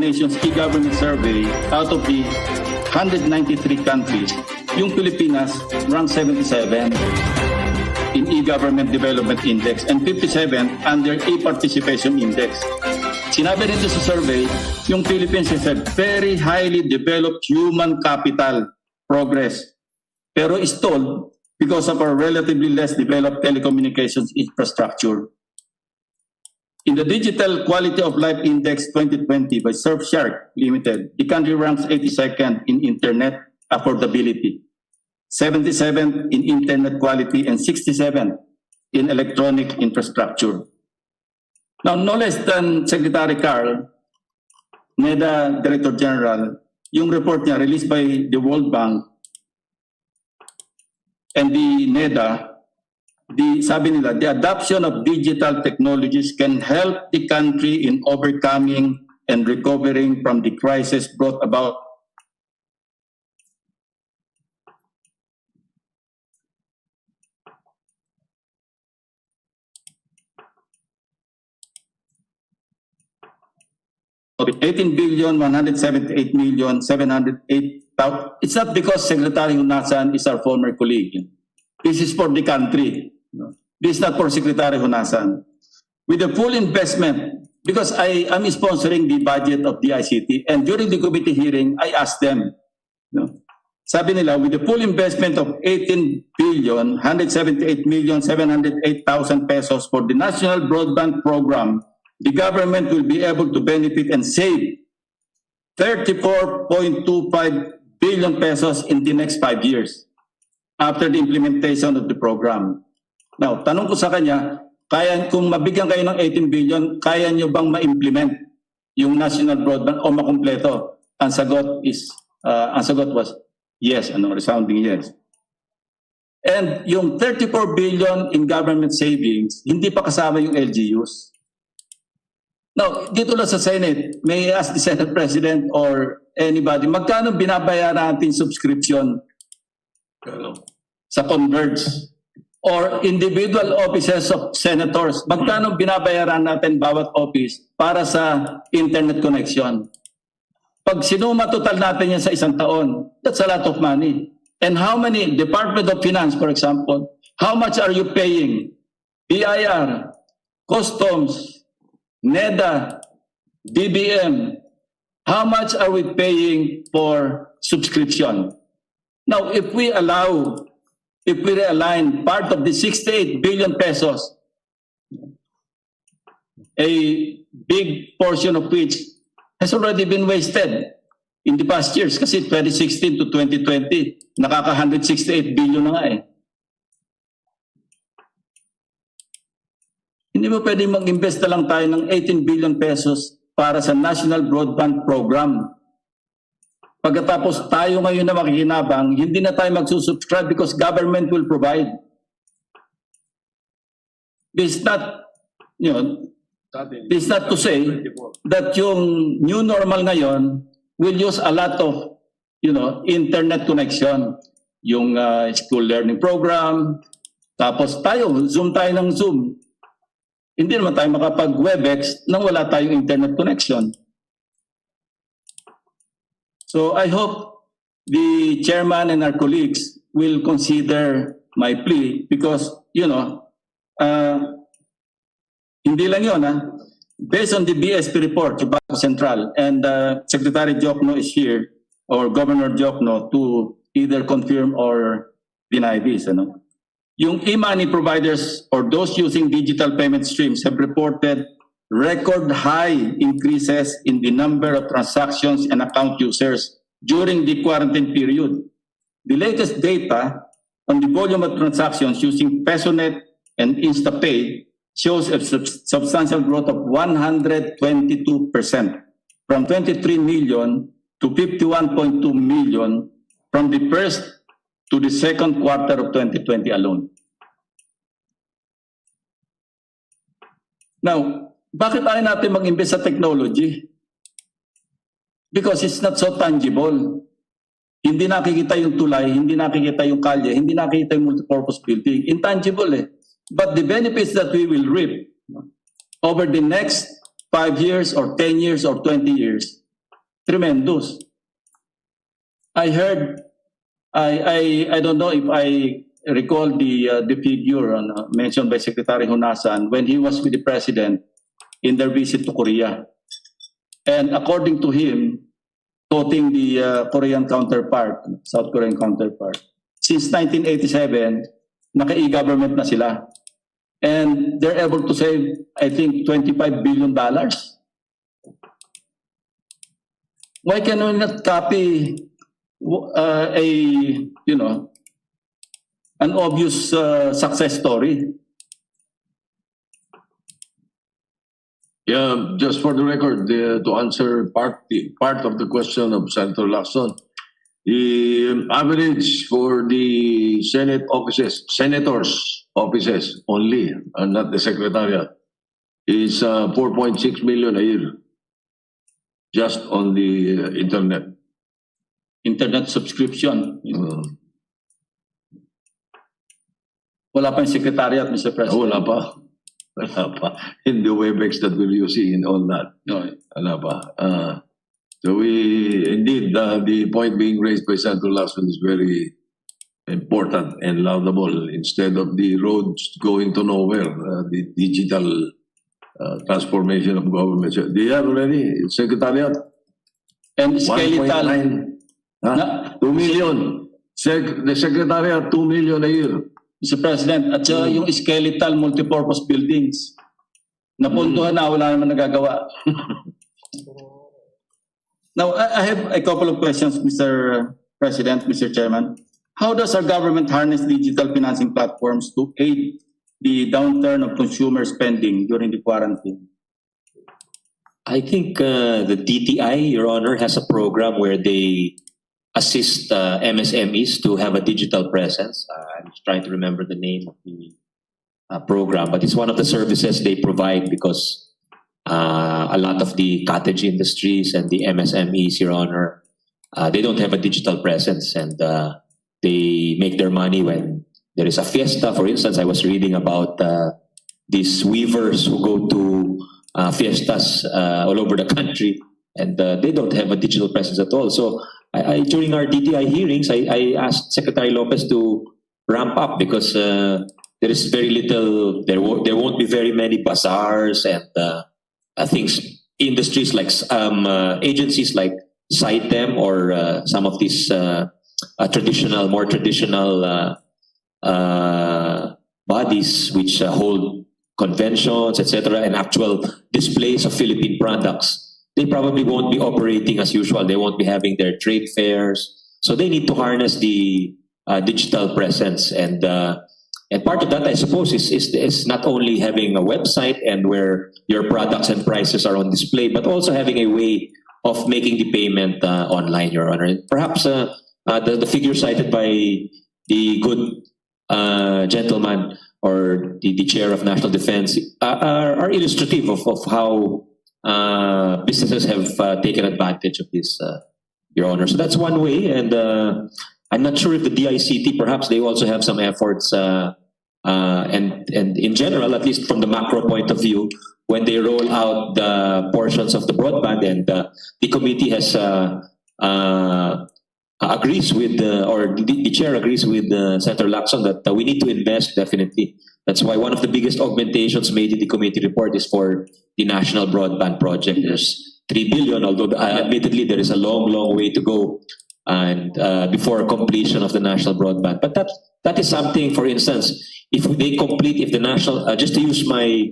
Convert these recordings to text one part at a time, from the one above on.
Nations e-government survey, out of the 193 countries, yung Pilipinas ranked 77 in e-government development index and 57 under e-participation index. Sinabi nito sa survey, yung Philippines is a very highly developed human capital progress, pero stalled because of our relatively less developed telecommunications infrastructure. In the Digital Quality of Life Index 2020 by Surfshark Limited, the country ranks 82nd in internet affordability, 77th in internet quality, and 67th in electronic infrastructure. Now, no less than Secretary Carl, NEDA Director General, yung report niya released by the World Bank and the NEDA, sabi nila, the adoption of digital technologies can help the country in overcoming and recovering from the crisis brought about of 18,178,708,000. It's not because Secretary Hunasan is our former colleague. This is for the country. This is not for Secretary Hunasan. With the full investment, because I am sponsoring the budget of the ICT, and during the committee hearing, I asked them, sabi nila, with the full investment of 18,178,708,000 pesos for the National Broadband Program, the government will be able to benefit and save 34.25 billion pesos in the next 5 years after the implementation of the program. Now, tanong ko sa kanya, kung mabigyan kayo ng 18 billion, kaya nyo bang ma-implement yung national broadband o makumpleto? Ang sagot was yes, resounding yes. And yung 34 billion in government savings, hindi pa kasama yung LGUs. Now, dito lang sa Senate, may I ask the Senate President or anybody, magkano binabayaran natin subscription sa Converge? Or individual offices of senators, magkano binabayaran natin bawat office para sa internet connection? Pag sinuma total natin yan sa isang taon, that's a lot of money. And how many, Department of Finance, for example, how much are you paying? BIR, Customs, NEDA, DBM, how much are we paying for subscription? Now, if we realign part of the 68 billion pesos, a big portion of which has already been wasted in the past years, kasi 2016 to 2020, nakaka 168 billion na nga eh. Hindi mo pwede mag-invest na lang tayo ng 18 billion pesos para sa National Broadband Program. Pagkatapos tayo ngayon na makikinabang, hindi na tayo magsusubscribe because government will provide. This is not, this is not to say that yung new normal ngayon will use a lot of, internet connection. Yung school learning program, tapos Zoom tayo ng Zoom. Hindi naman tayo makapag-Webex nang wala tayong internet connection. So I hope the chairman and our colleagues will consider my plea because, hindi lang yun, based on the BSP report, Baco Central, and Secretary Jokno is here, or Governor Jokno, to either confirm or deny this. Yung e-money providers or those using digital payment streams have reported record high increases in the number of transactions and account users during the quarantine period. The latest data on the volume of transactions using PesoNet and InstaPay shows a substantial growth of 122% from 23 million to 51.2 million from the first to the second quarter of 2020 alone. Now, bakit ayaw natin mag-invest sa technology? Because it's not so tangible. Hindi nakikita yung tulay, hindi nakikita yung kalye, hindi nakikita yung multipurpose building. Intangible eh. But the benefits that we will reap over the next 5 years or 10 years or 20 years tremendous. I heard, I don't know if I recall the figure mentioned by Secretary Honasan when he was with the President in their visit to Korea. And according to him, quoting the Korean counterpart, South Korean counterpart, since 1987, naka-e-government na sila. And they're able to save, I think, $25 billion. Why can we not copy an obvious success story? Yeah, just for the record, to answer part of the question of Senator Lacson, the average for the Senate offices, senators' offices only, and not the Secretariat, is 4.6 million a year, just on the internet. Internet subscription. Wala pa yung Secretariat, Mr. President. Wala pa. Wala pa. In the WebEx that we're using and all that. No. Wala pa. So indeed, the point being raised by Senator Lacson is very important and laudable. Instead of the roads going to nowhere, the digital transformation of government. They have already, Secretariat. And skeletal. 2 million. The Secretariat, 2 million a year. Mr. President, at yung skeletal multipurpose buildings, napuntuhan na, wala naman nagagawa. Now, I have a couple of questions, Mr. President, Mr. Chairman. How does our government harness digital financing platforms to aid the downturn of consumer spending during the quarantine? I think the DTI, Your Honor, has a program where they assist MSMEs to have a digital presence. I'm just trying to remember the name of the program, but it's one of the services they provide because a lot of the cottage industries and the MSMEs, Your Honor, they don't have a digital presence, and they make their money when there is a fiesta. For instance, I was reading about these weavers who go to fiestas all over the country, and they don't have a digital presence at all. So during our DTI hearings, I asked Secretary Lopez to ramp up because there is very little, there won't be very many bazaars and things, industries like agencies like CITEM or some of these more traditional bodies which hold conventions, etc., and actual displays of Philippine products. They probably won't be operating as usual. They won't be having their trade fairs. So they need to harness the digital presence. And part of that, I suppose, is not only having a website and where your products and prices are on display, but also having a way of making the payment online, Your Honor. And perhaps the figure cited by the good gentleman or the chair of National Defense are illustrative of how businesses have taken advantage of this, Your Honor. So that's one way, and I'm not sure if the DICT, perhaps they also have some efforts, and in general, at least from the macro point of view, when they roll out the portions of the broadband, and the committee has agrees with, or the chair agrees with Senator Lacson that we need to invest definitely. That's why one of the biggest augmentations made in the committee report is for the National Broadband Project. There's 3 billion, although admittedly there is a long way to go and before completion of the National Broadband. But that is something, for instance, if they complete, if the national, just to use my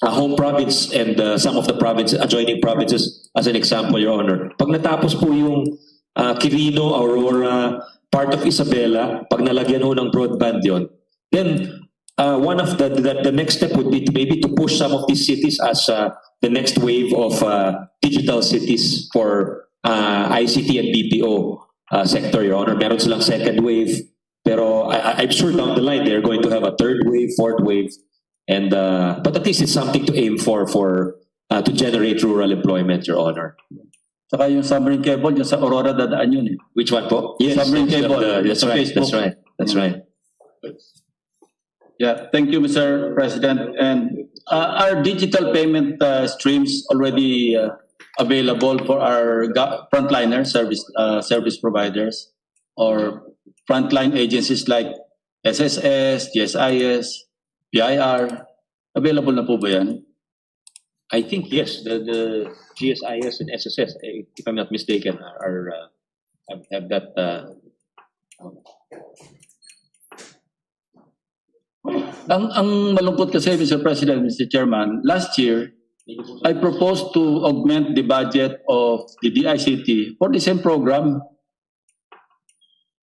home province and some of the adjoining provinces as an example, Your Honor, pag natapos po yung Quirino, Aurora, part of Isabela, pag nalagyan ho ng broadband yon, then one of the next step would be to push some of these cities as the next wave of digital cities for ICT and BPO sector, Your Honor. Meron silang second wave, pero I'm sure down the line they're going to have a third wave, fourth wave, and but at least it's something to aim for to generate rural employment, Your Honor. Saka yung submarine cable, yung sa Aurora dadaan yun eh. Which one po? Yes, submarine cable. That's right. Yeah, thank you, Mr. President. And our digital payment streams already available for our frontliners, service providers, or frontline agencies like SSS, GSIS, PIR. Available na po ba yan? I think yes, the GSIS and SSS, if I'm not mistaken, have that. Ang malungkot kasi, Mr. President, Mr. Chairman, last year, I proposed to augment the budget of the DICT for the same program.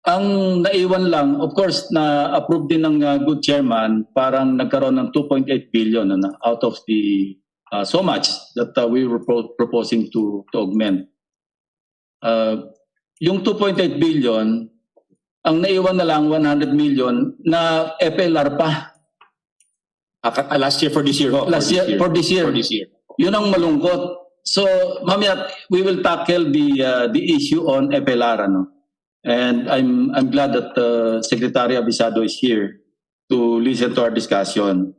Ang naiwan lang, of course, na-approve din ng good chairman, parang nagkaroon ng 2.8 billion out of the so much that we were proposing to augment. Yung 2.8 billion, ang naiwan na lang 100 million na FLR pa. Last year for this year. For this year. Yun ang malungkot. So, mamaya we will tackle the issue on FLR, ano. And I'm glad that Secretary Abisado is here to listen to our discussion.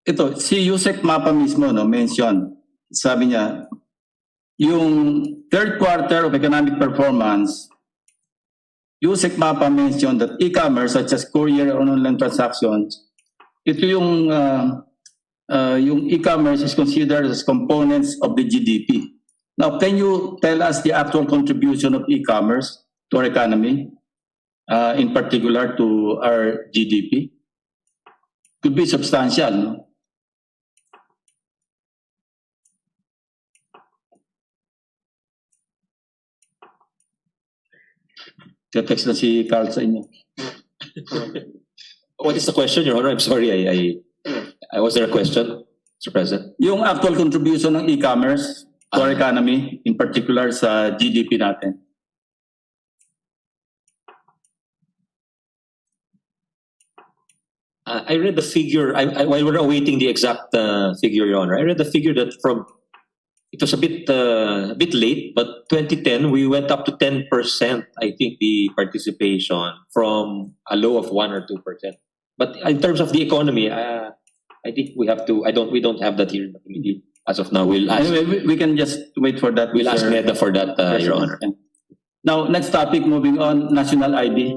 Ito, si Yusek Mapa mismo, no, mention, sabi niya, yung third quarter of economic performance, Yusek Mapa mentioned that e-commerce such as courier or online transactions, ito yung e-commerce is considered as components of the GDP. Now, can you tell us the actual contribution of e-commerce to our economy, in particular to our GDP? Could be substantial, no? Text na si Carl sa inyo. What is the question, Your Honor? I'm sorry, was there a question, Mr. President? Yung actual contribution ng e-commerce to our economy, in particular sa GDP natin. I read the figure, while we're awaiting the exact figure, Your Honor, I read the figure that it was a bit late, but 2010, we went up to 10%, I think, the participation from a low of 1 or 2%. But in terms of the economy, I think we don't have that here in the committee as of now. We'll ask. Anyway, we can just wait for that. We'll ask NEDA for that, Your Honor. Now, next topic, moving on, national ID.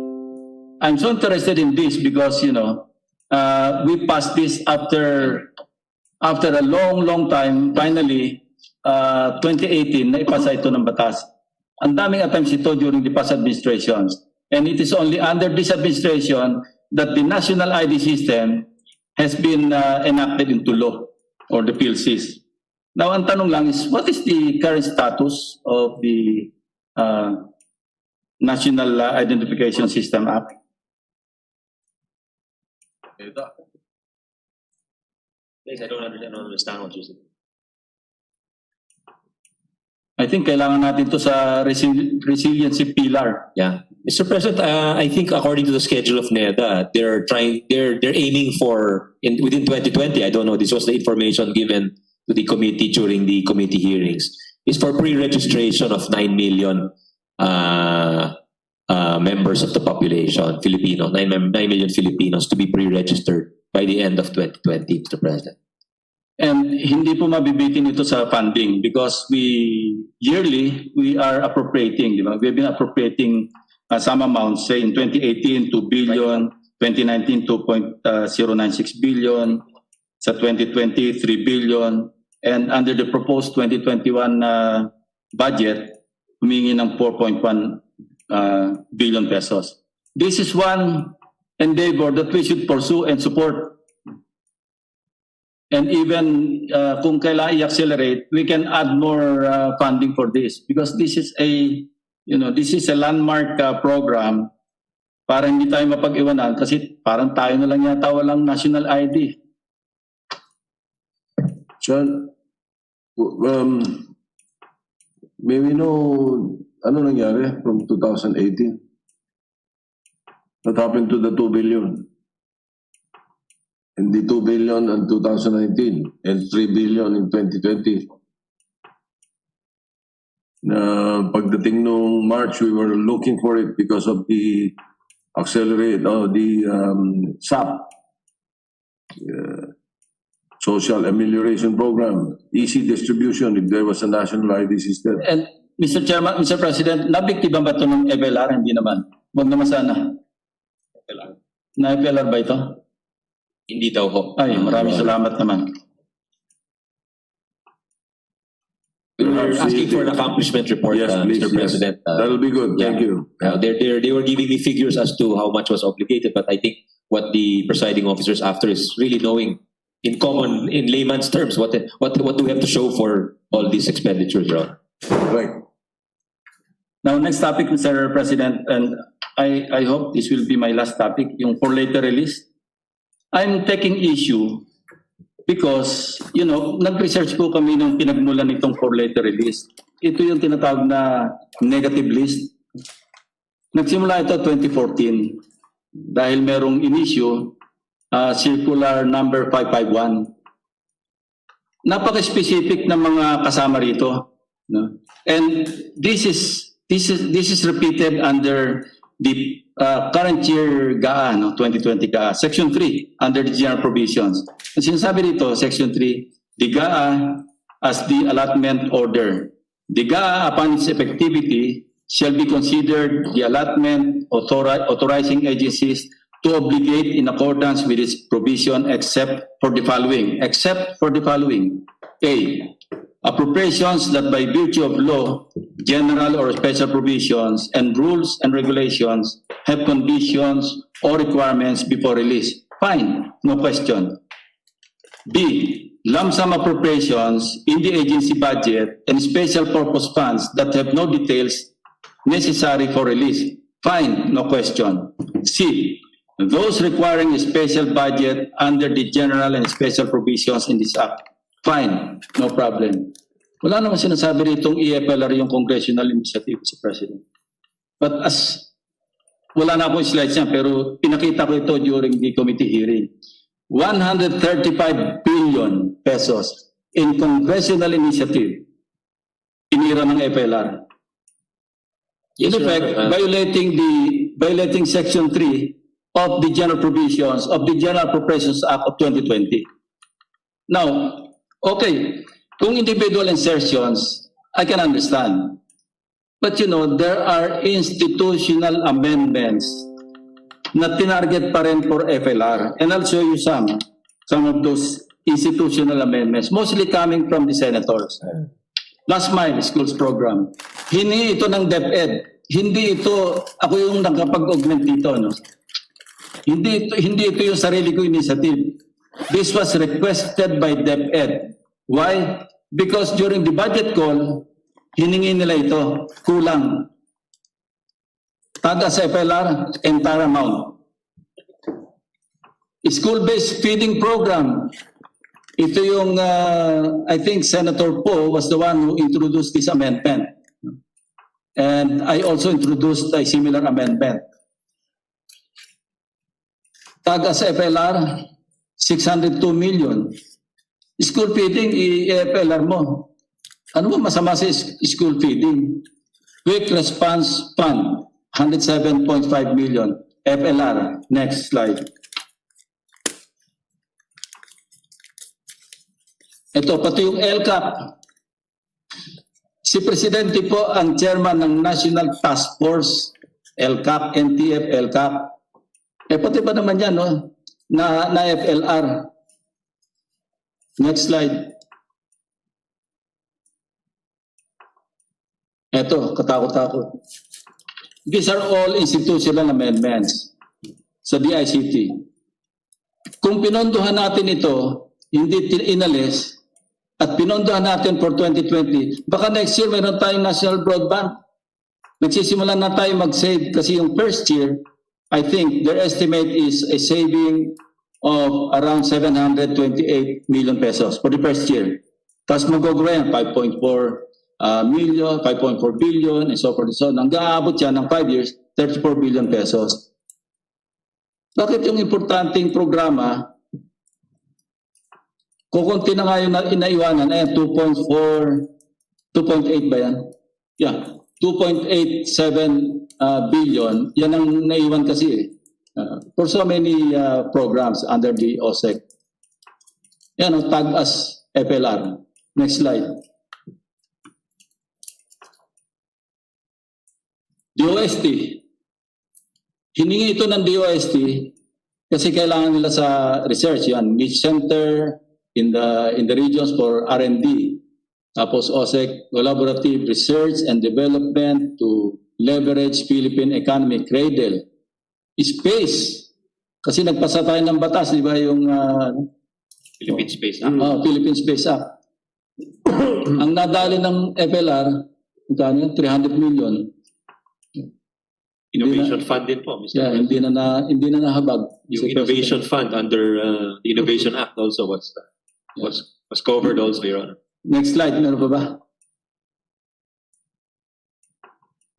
I'm so interested in this because, we passed this after a long time. Finally, 2018, naipasa ito ng batas. Ang daming attempts ito during the past administrations. And it is only under this administration that the national ID system has been enacted into law, or the PLCs. Now, ang tanong lang is, what is the current status of the National Identification System Act? Please, I don't understand what you said. I think kailangan natin to sa resiliency pillar. Yeah, Mr. President, I think according to the schedule of NEDA, they're aiming for within 2020. I don't know. This was the information given to the committee during the committee hearings. Is for pre-registration of 9 million members of the population, Filipino, 9 million Filipinos to be pre-registered by the end of 2020, Mr. President. And hindi po mabibitin ito sa funding because yearly we are appropriating, di ba? We've been appropriating some amounts, say in 2018, 2 billion, 2019, 2.096 billion, sa 2020, 3 billion, and under the proposed 2021 budget, humingi ng 4.1 billion pesos. This is one endeavor that we should pursue and support. And even kung kailangan i-accelerate, we can add more funding for this because this is a landmark program para hindi tayo mapag-iwanan kasi parang tayo na lang yata walang national ID. John, may we know ano nangyari from 2018? What happened to the 2 billion? And the 2 billion in 2019 and 3 billion in 2020. Pagdating nung March, we were looking for it because of the SAP. social amelioration program, easy distribution if there was a national ID system. And Mr. Chairman, Mr. President, nabiktima ba ito ng FLR? Hindi naman. Huwag naman sana. Na FLR ba ito? Hindi daw ho. Ay, maraming salamat naman. We're asking for an accomplishment report, Yes, please, Mr. yes. President. That'll be good. yeah. Thank you. They were giving me figures as to how much was obligated, but I think what the presiding officers after is really knowing in common, in layman's terms, what do we have to show for all these expenditures, Your Honor? Right. Now, next topic, Mr. President, and I hope this will be my last topic, yung for later release. I'm taking issue because, you know, nag-research po kami ng pinagmulan nitong for later release. Ito yung tinatawag na negative list. Nagsimula ito 2014 dahil merong inisyu, circular number 551. Napaka-specific na mga kasama rito. No? And this is repeated under the current year GAA, no? 2020 GAA, Section 3, under the general provisions. Ang sinasabi dito, Section 3, the GAA as the allotment order. The GAA, upon its effectivity, shall be considered the allotment authorizing agencies to obligate in accordance with its provision except for the following. A, appropriations that by virtue of law, general or special provisions and rules and regulations have conditions or requirements before release. Fine, no question. B, lump sum appropriations in the agency budget and special purpose funds that have no details necessary for release. Fine, no question. C, those requiring a special budget under the general and special provisions in this act. Fine, no problem. Wala naman sinasabi ritong EFLR yung congressional initiative, Mr. President. But as, wala na akong slides yan, pero pinakita ko ito during the committee hearing. 135 billion pesos in congressional initiative inira ng FLR. In effect, violating Section 3 of the General Provisions of the General Appropriations Act of 2020. Now, okay, kung individual insertions, I can understand. But you know, there are institutional amendments na tinarget pa rin for FLR. And I'll show you some of those institutional amendments, mostly coming from the senators. Last Mile Schools Program. Hindi ito ng DepEd. Hindi ito, ako yung nakapag-augment dito. No? Hindi ito yung sarili ko initiative. This was requested by DepEd. Why? Because during the budget call, hiningi nila ito, kulang. Taga sa FLR, entire amount. School-based feeding program. Ito yung, I think Senator Poe was the one who introduced this amendment. And I also introduced a similar amendment. Taga sa FLR, 602 million. School feeding, i-FLR mo. Ano ba masama sa school feeding? Quick Response Fund, 107.5 million. FLR. Next slide. Ito, pati yung LCAP. Si Presidente po ang chairman ng National Task Force, LCAP, NTF, LCAP. Pati ba naman yan, no? Na FLR. Next slide. Ito, katakot-takot. These are all institutional amendments sa DICT. Kung pinondohan natin ito, hindi inalis, at pinondohan natin for 2020, baka next year mayroon tayong national broadband. Nagsisimula na tayo mag-save kasi yung first year, I think their estimate is a saving of around 728 million pesos for the first year. Tapos mag-grow yan, 5.4 million, 5.4 billion, and so forth and so on. Hanggang aabot yan ng 5 years, 34 billion pesos. Bakit yung importanteng programa, kukunti na nga yung inaiwanan, 2.8 ba yan? Yeah, 2.87 billion, yan ang naiwan kasi for so many programs under the OSEC. Yan, tag as FLR. Next slide. DOST. Hiningi ito ng DOST kasi kailangan nila sa research yan. Niche center in the regions for R&D. Tapos OSEC, collaborative research and development to leverage Philippine economy. Cradle. Space. Kasi nagpasa tayo ng batas, di ba, yung Philippine Space Act. Philippine Space Act. Ang nadali ng FLR, magkano yun? 300 million. Innovation Fund din po, Mr. Yeah, President. hindi na nahabag. Yung Innovation Fund under the Innovation Act also was covered also, Your Honor. Next slide, meron pa ba?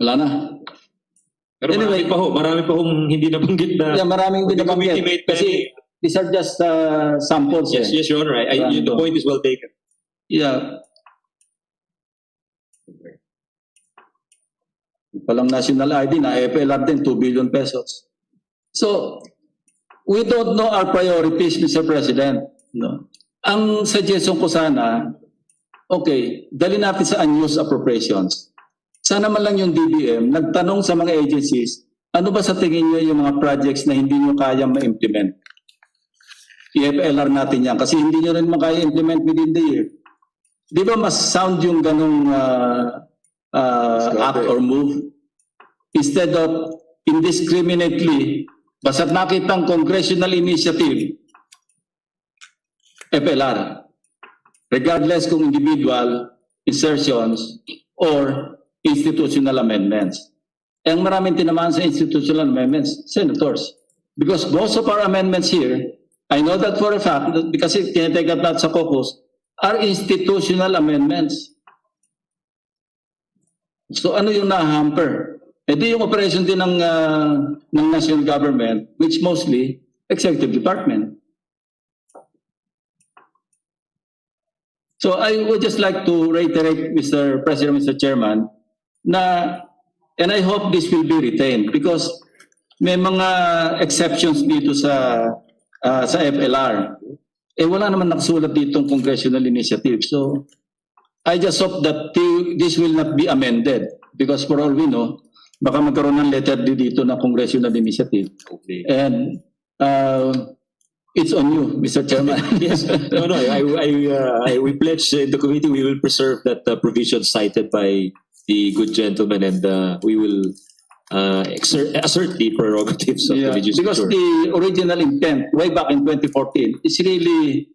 Wala na. Pero Anyway, marami pa hong hindi nabanggit na. Yeah, maraming The committee binabanggit. made Kasi these are just samples. Yes, eh. yes, Your Honor. The point is well taken. Yeah. Palang national ID na FLR din, 2 billion pesos. So, we don't know our priorities, Mr. President. No? Ang suggestion ko sana, okay, dali natin sa unused appropriations. Sana man lang yung DBM, nagtanong sa mga agencies, ano ba sa tingin nyo yung mga projects na hindi nyo kaya ma-implement? I-FLR natin yan kasi hindi nyo rin makaya implement within the year. Di ba mas sound yung ganong act or move? Instead of indiscriminately, basta nakitang congressional initiative, FLR. Regardless kung individual, insertions, or institutional amendments. Ang maraming tinamaan sa institutional amendments, senators. Because most of our amendments here, I know that for a fact, because tinitake up natin sa caucus, are institutional amendments. So ano yung na-hamper? E di yung operation din ng national government, which mostly executive department. So I would just like to reiterate, Mr. President, Mr. Chairman, na, and I hope this will be retained because may mga exceptions dito sa FLR. Eh wala naman nakasulat ditong congressional initiative. So I just hope that this will not be amended because for all we know, baka magkaroon ng letter dito na congressional initiative. Okay. And it's on you, Mr. Chairman. Yes. No. We pledge in the committee we will preserve that provision cited by the good gentleman, and we will assert the prerogatives of the legislature. Because the original intent way back in 2014 is really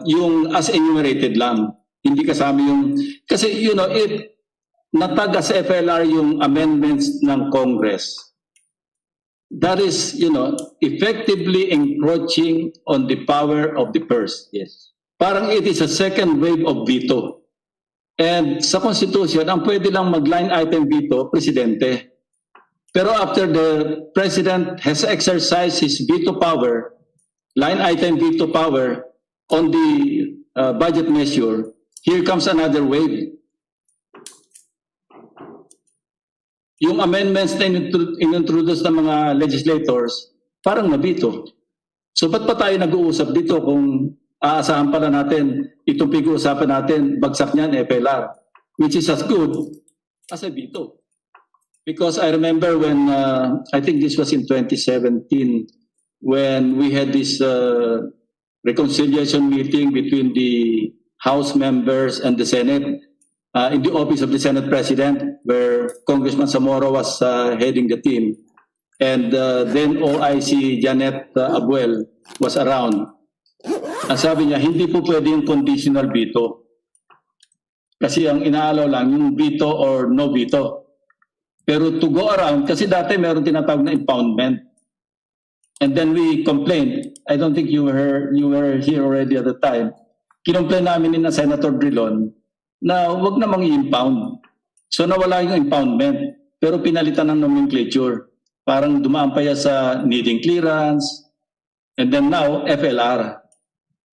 yung as enumerated lang. Hindi kasama yung kasi if natag sa FLR yung amendments ng Congress, that is, effectively encroaching on the power of the purse. Yes. Parang it is a second wave of veto. And sa Constitution, ang pwede lang mag-line item veto, Presidente. Pero after the President has exercised his veto power, line item veto power on the budget measure, here comes another wave. Yung amendments na inintroduce ng mga legislators, parang nabito. So ba't pa tayo nag-uusap dito kung aasahan pala natin, itong pag-uusapan natin, bagsak niyan, FLR, which is as good as a veto. Because I remember when, I think this was in 2017, when we had this reconciliation meeting between the House members and the Senate, in the office of the Senate President, where Congressman Zamora was heading the team. And then OIC Janet Abuel was around. Ang sabi niya, hindi po pwede yung conditional veto. Kasi ang inaalaw lang yung veto or no veto. Pero to go around, kasi dati meron tinatawag na impoundment. And then we complained. I don't think you were here already at the time. Kinomplain namin ni na Senator Drilon na wag namang i-impound. So nawala yung impoundment. Pero pinalitan ng nomenclature. Parang dumaan pa yan sa needing clearance. And then now, FLR.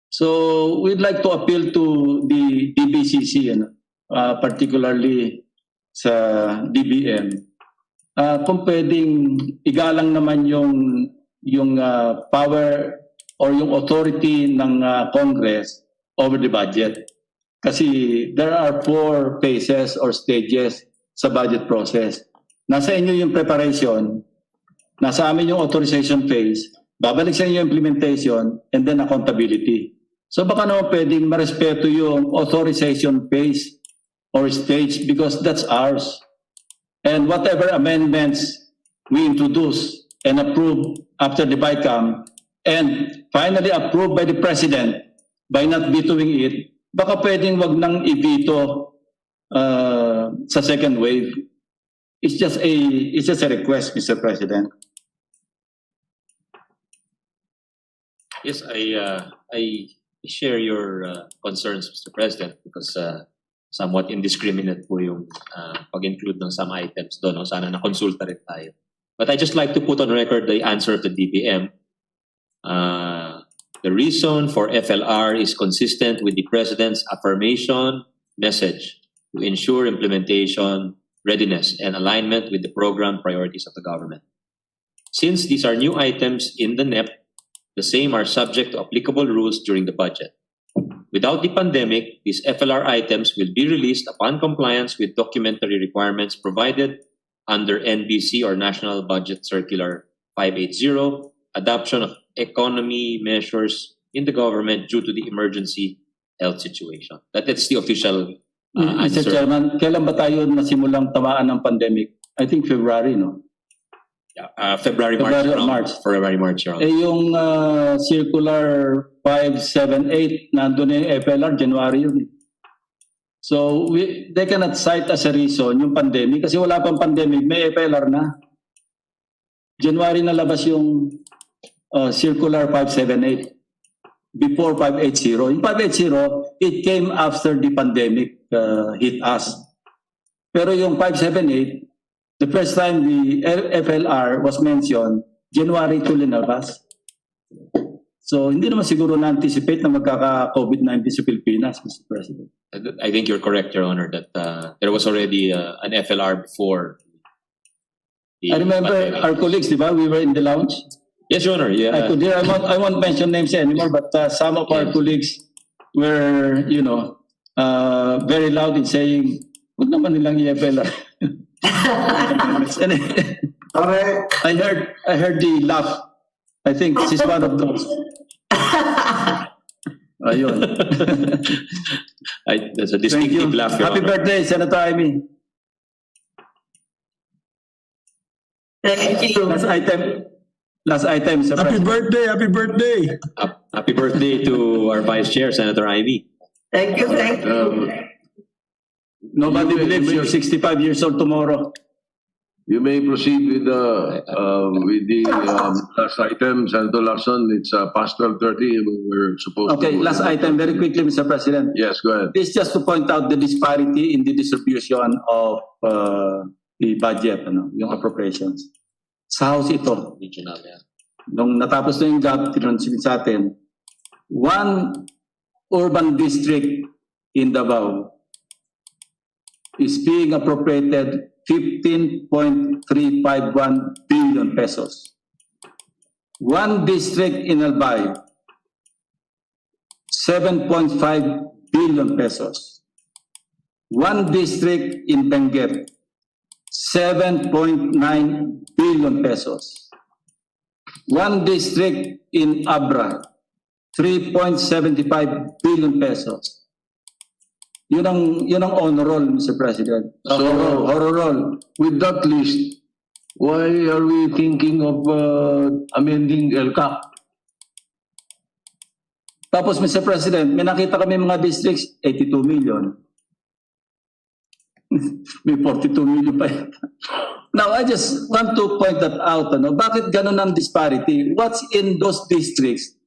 So we'd like to appeal to the DBCC, particularly sa DBM. Kung pwedeng igalang naman yung power or yung authority ng Congress over the budget. Kasi there are 4 phases or stages sa budget process. Nasa inyo yung preparation, nasa amin yung authorization phase, babalik sa inyo yung implementation, and then accountability. So baka naman pwedeng marespeto yung authorization phase or stage because that's ours. And whatever amendments we introduce and approve after the BICAM and finally approved by the President by not vetoing it, baka pwedeng wag nang i-veto sa second wave. It's just a request, Mr. President. Yes, I share your concerns, Mr. President, because somewhat indiscriminate po yung pag-include ng some items doon. No? Sana na-consulta rin tayo. But I just like to put on record the answer of the DBM. The reason for FLR is consistent with the President's affirmation message to ensure implementation, readiness, and alignment with the program priorities of the government. Since these are new items in the NEP, the same are subject to applicable rules during the budget. Without the pandemic, these FLR items will be released upon compliance with documentary requirements provided under NBC or National Budget Circular 580, adoption of economy measures in the government due to the emergency health situation. That's the official Mr. answer. Chairman, kailan ba tayo nasimulang tamaan ng pandemic? I think February, no? February, March. February, March, Your Honor. Yung Circular 578, nandun na yung FLR, January yun. So, they cannot cite as a reason yung pandemic kasi wala pang pandemic, may FLR na. January na labas yung Circular 578 before 580. Yung 580, it came after the pandemic hit us. Pero yung 578, the first time the FLR was mentioned, January 2 linabas. So, hindi naman siguro na-anticipate na magkaka-COVID-19 sa Pilipinas, Mr. President. I think you're correct, Your Honor, that there was already an FLR before. I remember our colleagues, di ba? We were in the lounge. Yes, Your Honor. Yeah. I won't mention names anymore, but some of our colleagues were, very loud in saying, huwag naman nilang i-FLR. I heard the laugh. I think this is one of those. Ayun. That's a Thank you. distinctive laugh, Your Happy Honor. birthday, Senator Amy. Thank you. Last item, Mr. Happy President. birthday, happy birthday. Happy birthday to our Vice Chair, Senator Ivy. Thank you. Nobody believes you're 65 years old tomorrow. You may proceed with the last item, Senator Lacson. It's past 12:30. We're supposed to. Okay, last item, very quickly, Mr. President. Yes, go ahead. This just to point out the disparity in the distribution of the budget, yung appropriations. Sa House ito, Regional, yeah. nung natapos na yung job, tinanong sa atin, one urban district in Davao is being appropriated 15.351 billion pesos. One district in Albay, 7.5 billion pesos. One district in Benguet, 7.9 billion pesos. One district in Abra, 3.75 billion pesos. Yun ang honor roll, Mr. President. Horror roll. With that list, why are we thinking of amending LCAP? Tapos, Mr. President, may nakita kami mga districts, 82 million. May 42 million pa yata. Now, I just want to point that out. Bakit ganun ang disparity? What's in those districts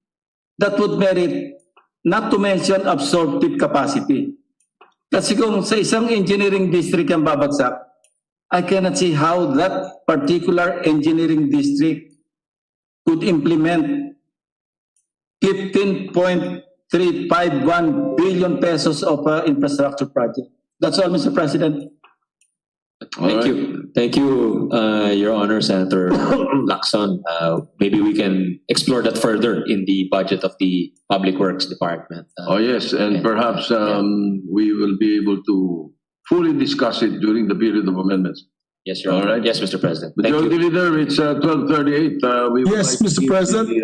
that would merit, not to mention absorptive capacity? Kasi kung sa isang engineering district ang babagsak, I cannot see how that particular engineering district could implement 15.351 billion pesos of infrastructure project. That's all, Mr. President. Thank you. Thank you, Your Honor, Senator Lacson. Maybe we can explore that further in the budget of the Public Works Department. Oh, yes, and perhaps we will be able to fully discuss it during the period of amendments. Yes, Your Honor. All right. Yes, Mr. President. Thank Majority you. Leader, it's 12:38. We would Yes, like to Mr. give President.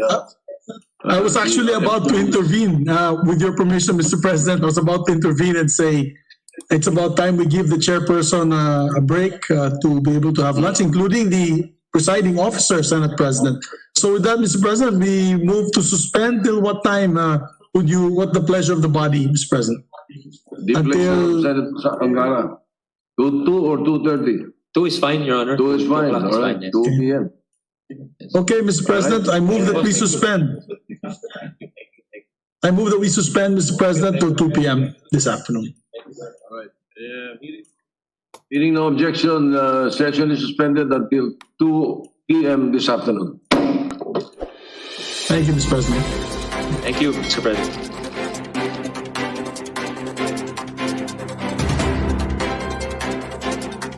I was actually about to intervene. With your permission, Mr. President, I was about to intervene and say it's about time we give the chairperson a break to be able to have lunch, including the presiding officer, Senate President. So with that, Mr. President, we move to suspend till what time what the pleasure of the body, Mr. President? The pleasure of Senator Angara. 2 or 2:30? 2 is fine, Your Honor. 2 is fine, 2 o'clock all right, yes. 2 p.m. Okay, Mr. President, I move that we suspend. I move that we suspend, Mr. President, till 2 p.m. this afternoon. All right. Hearing no objection, session is suspended until 2 p.m. this afternoon. Thank you, Mr. President. Thank you, Mr. President.